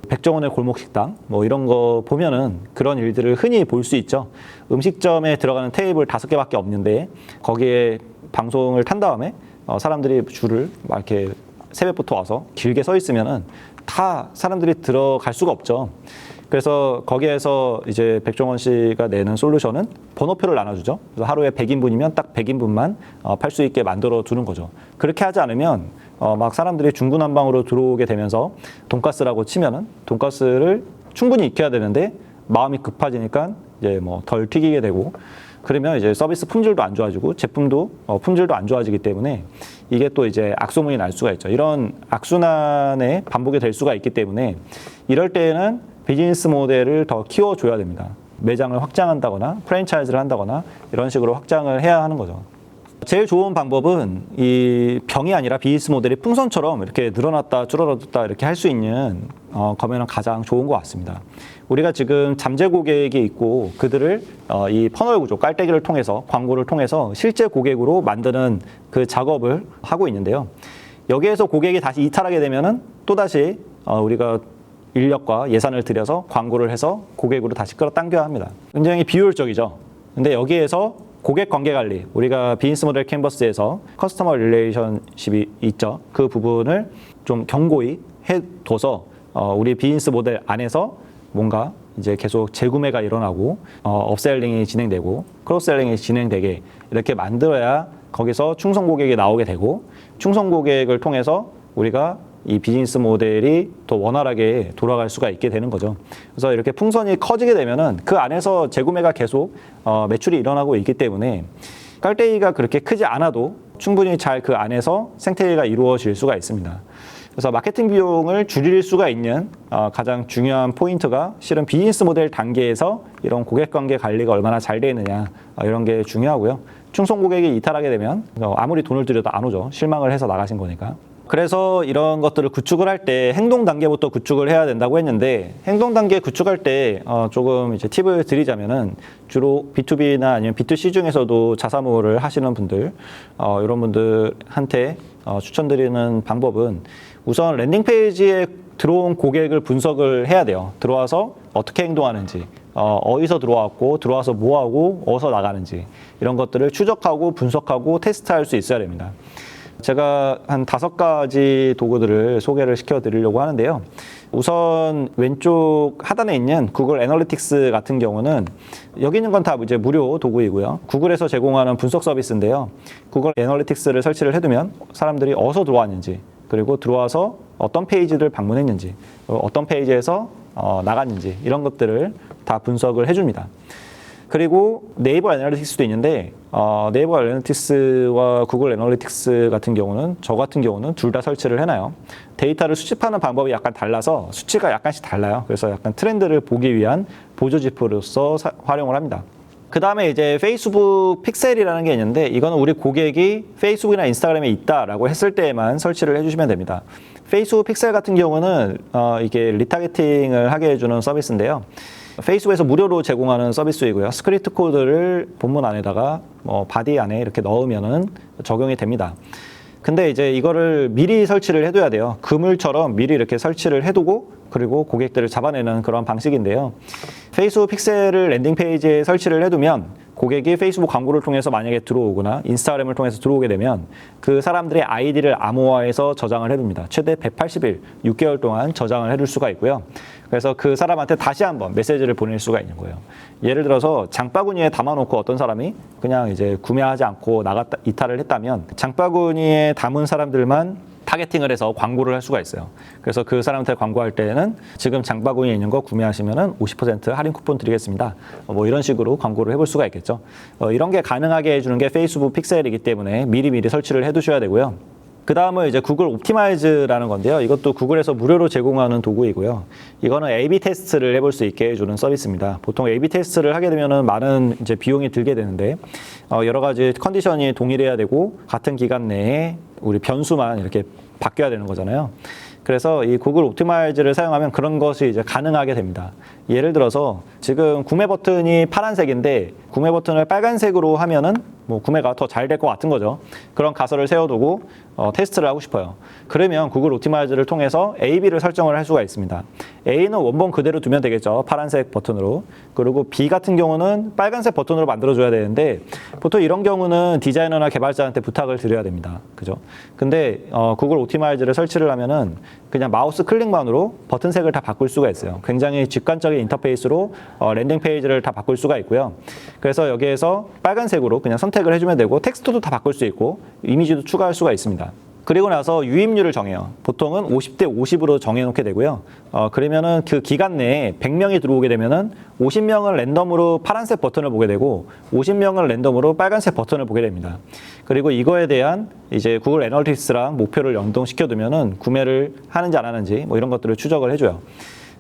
백종원의 골목식당 뭐 이런 거 보면은 그런 일들을 흔히 볼 수 있죠. 음식점에 들어가는 테이블 5개밖에 없는데 거기에 방송을 탄 다음에 사람들이 줄을 막 이렇게 새벽부터 와서 길게 서 있으면은 다 사람들이 들어갈 수가 없죠. 그래서 거기에서 이제 백종원 씨가 내는 솔루션은 번호표를 나눠주죠. 그래서 하루에 100인분이면 딱 100인분만 팔 수 있게 만들어 두는 거죠. 그렇게 하지 않으면 막 사람들이 중구난방으로 들어오게 되면서 돈가스라고 치면은 돈가스를 충분히 익혀야 되는데 마음이 급해지니까 이제 뭐 덜 튀기게 되고 그러면 이제 서비스 품질도 안 좋아지고 제품도 품질도 안 좋아지기 때문에 이게 또 이제 악소문이 날 수가 있죠. 이런 악순환의 반복이 될 수가 있기 때문에 이럴 때에는 비즈니스 모델을 더 키워줘야 됩니다. 매장을 확장한다거나 프랜차이즈를 한다거나 이런 식으로 확장을 해야 하는 거죠. 제일 좋은 방법은 이 병이 아니라 비즈니스 모델이 풍선처럼 이렇게 늘어났다 줄어들었다 이렇게 할 수 있는 거면 가장 좋은 것 같습니다. 우리가 지금 잠재 고객이 있고 그들을 이 퍼널 구조, 깔때기를 통해서 광고를 통해서 실제 고객으로 만드는 그 작업을 하고 있는데요. 여기에서 고객이 다시 이탈하게 되면은 또다시 우리가 인력과 예산을 들여서 광고를 해서 고객으로 다시 끌어당겨야 합니다. 굉장히 비효율적이죠. 근데 여기에서 고객 관계 관리, 우리가 비즈니스 모델 캔버스에서 커스터머 릴레이션십이 있죠. 그 부분을 좀 견고히 해둬서 우리 비즈니스 모델 안에서 뭔가 이제 계속 재구매가 일어나고 업셀링이 진행되고 크로스셀링이 진행되게 이렇게 만들어야 거기서 충성 고객이 나오게 되고 충성 고객을 통해서 우리가 이 비즈니스 모델이 더 원활하게 돌아갈 수가 있게 되는 거죠. 그래서 이렇게 풍선이 커지게 되면은 그 안에서 재구매가 계속 매출이 일어나고 있기 때문에 깔때기가 그렇게 크지 않아도 충분히 잘 그 안에서 생태계가 이루어질 수가 있습니다. 그래서 마케팅 비용을 줄일 수가 있는 가장 중요한 포인트가 실은 비즈니스 모델 단계에서 이런 고객 관계 관리가 얼마나 잘 되어 있느냐 이런 게 중요하고요. 충성 고객이 이탈하게 되면 아무리 돈을 들여도 안 오죠. 실망을 해서 나가신 거니까. 그래서 이런 것들을 구축을 할 때 행동 단계부터 구축을 해야 된다고 했는데 행동 단계 구축할 때 조금 이제 팁을 드리자면은 주로 B2B나 아니면 B2C 중에서도 자사모를 하시는 분들 이런 분들한테 추천드리는 방법은 우선 랜딩 페이지에 들어온 고객을 분석을 해야 돼요. 들어와서 어떻게 행동하는지, 어디서 들어왔고 들어와서 뭐 하고 어디서 나가는지 이런 것들을 추적하고 분석하고 테스트할 수 있어야 됩니다. 제가 한 5가지 도구들을 소개를 시켜드리려고 하는데요. 우선 왼쪽 하단에 있는 구글 애널리틱스 같은 경우는 여기 있는 건 다 이제 무료 도구이고요. 구글에서 제공하는 분석 서비스인데요. 구글 애널리틱스를 설치를 해두면 사람들이 어디서 들어왔는지 그리고 들어와서 어떤 페이지를 방문했는지 어떤 페이지에서 나갔는지 이런 것들을 다 분석을 해줍니다. 그리고 네이버 애널리틱스도 있는데 네이버 애널리틱스와 구글 애널리틱스 같은 경우는 저 같은 경우는 둘 다 설치를 해놔요. 데이터를 수집하는 방법이 약간 달라서 수치가 약간씩 달라요. 그래서 약간 트렌드를 보기 위한 보조지표로서 활용을 합니다. 그 다음에 이제 페이스북 픽셀이라는 게 있는데 이거는 우리 고객이 페이스북이나 인스타그램에 있다라고 했을 때에만 설치를 해주시면 됩니다. 페이스북 픽셀 같은 경우는 이게 리타게팅을 하게 해주는 서비스인데요. 페이스북에서 무료로 제공하는 서비스이고요. 스크립트 코드를 본문 안에다가 바디 안에 이렇게 넣으면은 적용이 됩니다. 근데 이제 이거를 미리 설치를 해둬야 돼요. 그물처럼 미리 이렇게 설치를 해두고 그리고 고객들을 잡아내는 그런 방식인데요. 페이스북 픽셀을 랜딩 페이지에 설치를 해두면 고객이 페이스북 광고를 통해서 만약에 들어오거나 인스타그램을 통해서 들어오게 되면 그 사람들의 아이디를 암호화해서 저장을 해둡니다. 최대 180일, 6개월 동안 저장을 해둘 수가 있고요. 그래서 그 사람한테 다시 한번 메시지를 보낼 수가 있는 거예요. 예를 들어서 장바구니에 담아놓고 어떤 사람이 그냥 이제 구매하지 않고 이탈을 했다면 장바구니에 담은 사람들만 타겟팅을 해서 광고를 할 수가 있어요. 그래서 그 사람한테 광고할 때는 지금 장바구니에 있는 거 구매하시면은 50% 할인 쿠폰 드리겠습니다. 뭐 이런 식으로 광고를 해볼 수가 있겠죠. 이런 게 가능하게 해주는 게 페이스북 픽셀이기 때문에 미리미리 설치를 해두셔야 되고요. 그 다음은 이제 구글 옵티마이즈라는 건데요. 이것도 구글에서 무료로 제공하는 도구이고요. 이거는 A/B 테스트를 해볼 수 있게 해주는 서비스입니다. 보통 A/B 테스트를 하게 되면은 많은 이제 비용이 들게 되는데 여러 가지 컨디션이 동일해야 되고 같은 기간 내에 우리 변수만 이렇게 바뀌어야 되는 거잖아요. 그래서 이 구글 옵티마이즈를 사용하면 그런 것이 이제 가능하게 됩니다. 예를 들어서 지금 구매 버튼이 파란색인데 구매 버튼을 빨간색으로 하면은 뭐 구매가 더 잘 될 것 같은 거죠. 그런 가설을 세워두고 테스트를 하고 싶어요. 그러면 구글 옵티마이즈를 통해서 A, B를 설정을 할 수가 있습니다. A는 원본 그대로 두면 되겠죠. 파란색 버튼으로. 그리고 B 같은 경우는 빨간색 버튼으로 만들어줘야 되는데 보통 이런 경우는 디자이너나 개발자한테 부탁을 드려야 됩니다. 그죠? 근데 구글 옵티마이즈를 설치를 하면은 그냥 마우스 클릭만으로 버튼색을 다 바꿀 수가 있어요. 굉장히 직관적인 인터페이스로 랜딩 페이지를 다 바꿀 수가 있고요. 그래서 여기에서 빨간색으로 그냥 선택을 해주면 되고 텍스트도 다 바꿀 수 있고 이미지도 추가할 수가 있습니다. 그리고 나서 유입률을 정해요. 보통은 50대 50으로 정해놓게 되고요. 그러면은 그 기간 내에 100명이 들어오게 되면은 50명은 랜덤으로 파란색 버튼을 보게 되고 50명은 랜덤으로 빨간색 버튼을 보게 됩니다. 그리고 이거에 대한 이제 구글 애널리틱스랑 목표를 연동시켜 두면은 구매를 하는지 안 하는지 뭐 이런 것들을 추적을 해줘요.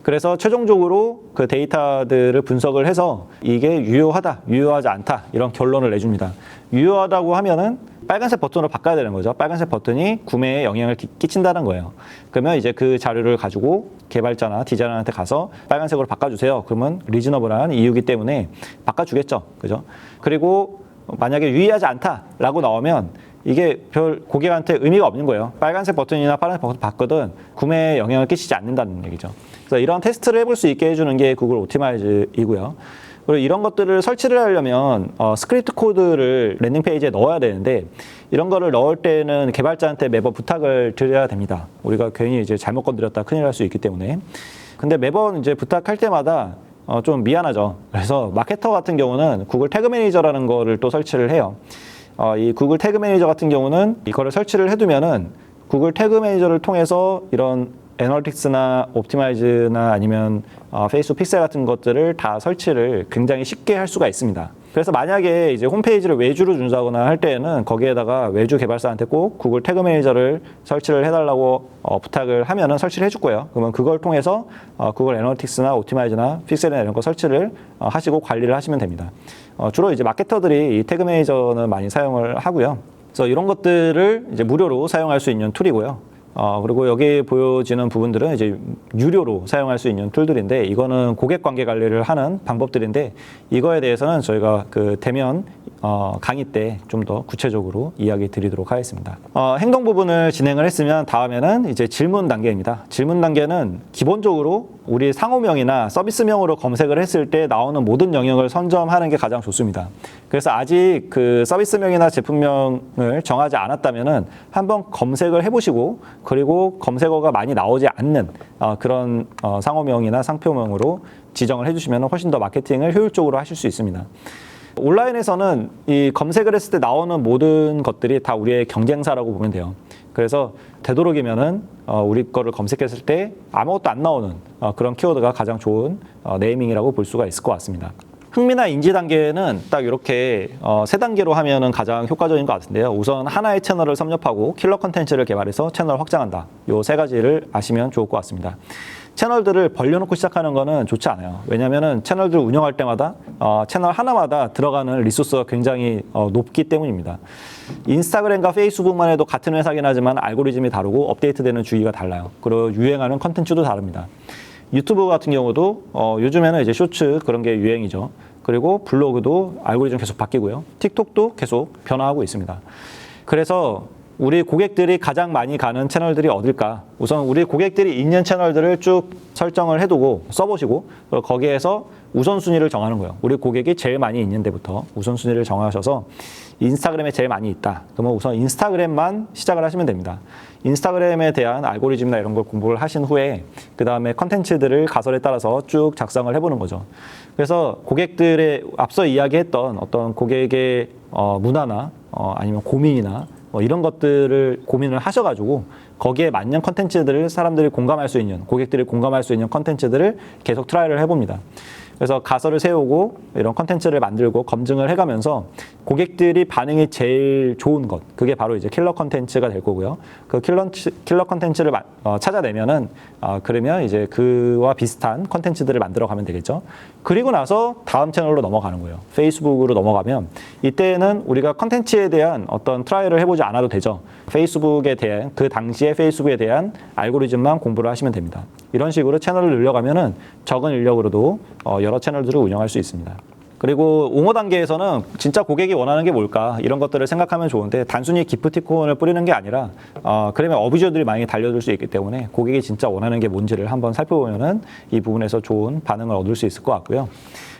그래서 최종적으로 그 데이터들을 분석을 해서 이게 유효하다, 유효하지 않다 이런 결론을 내줍니다. 유효하다고 하면은 빨간색 버튼으로 바꿔야 되는 거죠. 빨간색 버튼이 구매에 영향을 끼친다는 거예요. 그러면 이제 그 자료를 가지고 개발자나 디자이너한테 가서 빨간색으로 바꿔주세요. 그러면 리즈너블한 이유이기 때문에 바꿔주겠죠. 그죠? 그리고 만약에 유의하지 않다라고 나오면 이게 별 고객한테 의미가 없는 거예요. 빨간색 버튼이나 파란색 버튼 바꿔든 구매에 영향을 끼치지 않는다는 얘기죠. 그래서 이런 테스트를 해볼 수 있게 해주는 게 구글 옵티마이즈이고요. 그리고 이런 것들을 설치를 하려면 스크립트 코드를 랜딩 페이지에 넣어야 되는데 이런 거를 넣을 때는 개발자한테 매번 부탁을 드려야 됩니다. 우리가 괜히 이제 잘못 건드렸다 큰일 날 수 있기 때문에. 근데 매번 이제 부탁할 때마다 좀 미안하죠. 그래서 마케터 같은 경우는 구글 태그 매니저라는 거를 또 설치를 해요. 이 구글 태그 매니저 같은 경우는 이거를 설치를 해두면은 구글 태그 매니저를 통해서 이런 애널리틱스나 옵티마이즈나 아니면 페이스북 픽셀 같은 것들을 다 설치를 굉장히 쉽게 할 수가 있습니다. 그래서 만약에 이제 홈페이지를 외주로 준다거나 할 때에는 거기에다가 외주 개발사한테 꼭 구글 태그 매니저를 설치를 해달라고 부탁을 하면은 설치를 해줄 거예요. 그러면 그걸 통해서 구글 애널리틱스나 옵티마이즈나 픽셀이나 이런 거 설치를 하시고 관리를 하시면 됩니다. 주로 이제 마케터들이 이 태그 매니저는 많이 사용을 하고요. 그래서 이런 것들을 이제 무료로 사용할 수 있는 툴이고요. 그리고 여기 보여지는 부분들은 이제 유료로 사용할 수 있는 툴들인데 이거는 고객 관계 관리를 하는 방법들인데 이거에 대해서는 저희가 그 대면 강의 때 좀 더 구체적으로 이야기 드리도록 하겠습니다. 행동 부분을 진행을 했으면 다음에는 이제 질문 단계입니다. 질문 단계는 기본적으로 우리 상호명이나 서비스명으로 검색을 했을 때 나오는 모든 영역을 선점하는 게 가장 좋습니다. 그래서 아직 그 서비스명이나 제품명을 정하지 않았다면은 한번 검색을 해보시고 그리고 검색어가 많이 나오지 않는 그런 상호명이나 상표명으로 지정을 해주시면 훨씬 더 마케팅을 효율적으로 하실 수 있습니다. 온라인에서는 이 검색을 했을 때 나오는 모든 것들이 다 우리의 경쟁사라고 보면 돼요. 그래서 되도록이면은 우리 거를 검색했을 때 아무것도 안 나오는 그런 키워드가 가장 좋은 네이밍이라고 볼 수가 있을 것 같습니다. 흥미나 인지 단계는 딱 이렇게 세 단계로 하면은 가장 효과적인 것 같은데요. 우선 하나의 채널을 섭렵하고 킬러 컨텐츠를 개발해서 채널을 확장한다. 요 세 가지를 아시면 좋을 것 같습니다. 채널들을 벌려놓고 시작하는 거는 좋지 않아요. 왜냐하면 채널들을 운영할 때마다 채널 하나마다 들어가는 리소스가 굉장히 높기 때문입니다. 인스타그램과 페이스북만 해도 같은 회사긴 하지만 알고리즘이 다르고 업데이트되는 주기가 달라요. 그리고 유행하는 컨텐츠도 다릅니다. 유튜브 같은 경우도 요즘에는 이제 쇼츠 그런 게 유행이죠. 그리고 블로그도 알고리즘 계속 바뀌고요. 틱톡도 계속 변화하고 있습니다. 그래서 우리 고객들이 가장 많이 가는 채널들이 어딜까? 우선 우리 고객들이 있는 채널들을 쭉 설정을 해두고 써보시고 거기에서 우선순위를 정하는 거예요. 우리 고객이 제일 많이 있는 데부터 우선순위를 정하셔서 인스타그램에 제일 많이 있다. 그러면 우선 인스타그램만 시작을 하시면 됩니다. 인스타그램에 대한 알고리즘이나 이런 걸 공부를 하신 후에 그 다음에 컨텐츠들을 가설에 따라서 쭉 작성을 해보는 거죠. 그래서 고객들의 앞서 이야기했던 어떤 고객의 문화나 아니면 고민이나 이런 것들을 고민을 하셔가지고 거기에 맞는 컨텐츠들을 사람들이 공감할 수 있는 고객들이 공감할 수 있는 컨텐츠들을 계속 트라이를 해봅니다. 그래서 가설을 세우고 이런 컨텐츠를 만들고 검증을 해가면서 고객들이 반응이 제일 좋은 것, 그게 바로 이제 킬러 컨텐츠가 될 거고요. 그 킬러 컨텐츠를 찾아내면은 그러면 이제 그와 비슷한 컨텐츠들을 만들어 가면 되겠죠. 그리고 나서 다음 채널로 넘어가는 거예요. 페이스북으로 넘어가면 이때는 우리가 컨텐츠에 대한 어떤 트라이를 해보지 않아도 되죠. 페이스북에 대한 그 당시에 페이스북에 대한 알고리즘만 공부를 하시면 됩니다. 이런 식으로 채널을 늘려가면은 적은 인력으로도 여러 채널들을 운영할 수 있습니다. 그리고 옹호 단계에서는 진짜 고객이 원하는 게 뭘까 이런 것들을 생각하면 좋은데 단순히 기프티콘을 뿌리는 게 아니라 그러면 어뷰저들이 많이 달려들 수 있기 때문에 고객이 진짜 원하는 게 뭔지를 한번 살펴보면은 이 부분에서 좋은 반응을 얻을 수 있을 것 같고요.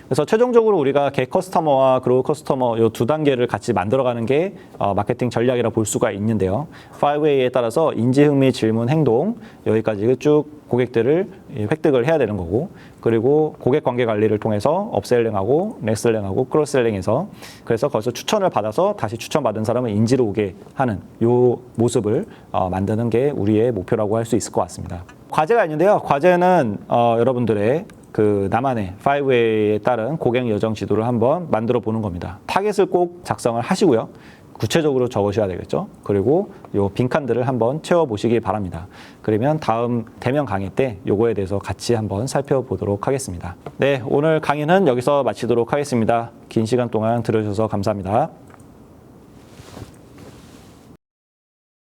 그래서 최종적으로 우리가 겟 커스터머와 그로우 커스터머 이 두 단계를 같이 만들어가는 게 마케팅 전략이라 볼 수가 있는데요. 5A에 따라서 인지, 흥미, 질문, 행동 여기까지 쭉 고객들을 획득을 해야 되는 거고 그리고 고객 관계 관리를 통해서 업셀링하고 넥셀링하고 크로스셀링해서 그래서 거기서 추천을 받아서 다시 추천받은 사람을 인지로 오게 하는 이 모습을 만드는 게 우리의 목표라고 할 수 있을 것 같습니다. 과제가 있는데요. 과제는 여러분들의 그 나만의 5A에 따른 고객 여정 지도를 한번 만들어 보는 겁니다. 타겟을 꼭 작성을 하시고요. 구체적으로 적으셔야 되겠죠. 그리고 요 빈칸들을 한번 채워보시기 바랍니다. 그러면 다음 대면 강의 때 요거에 대해서 같이 한번 살펴보도록 하겠습니다. 네, 오늘 강의는 여기서 마치도록 하겠습니다. 긴 시간 동안 들어주셔서 감사합니다.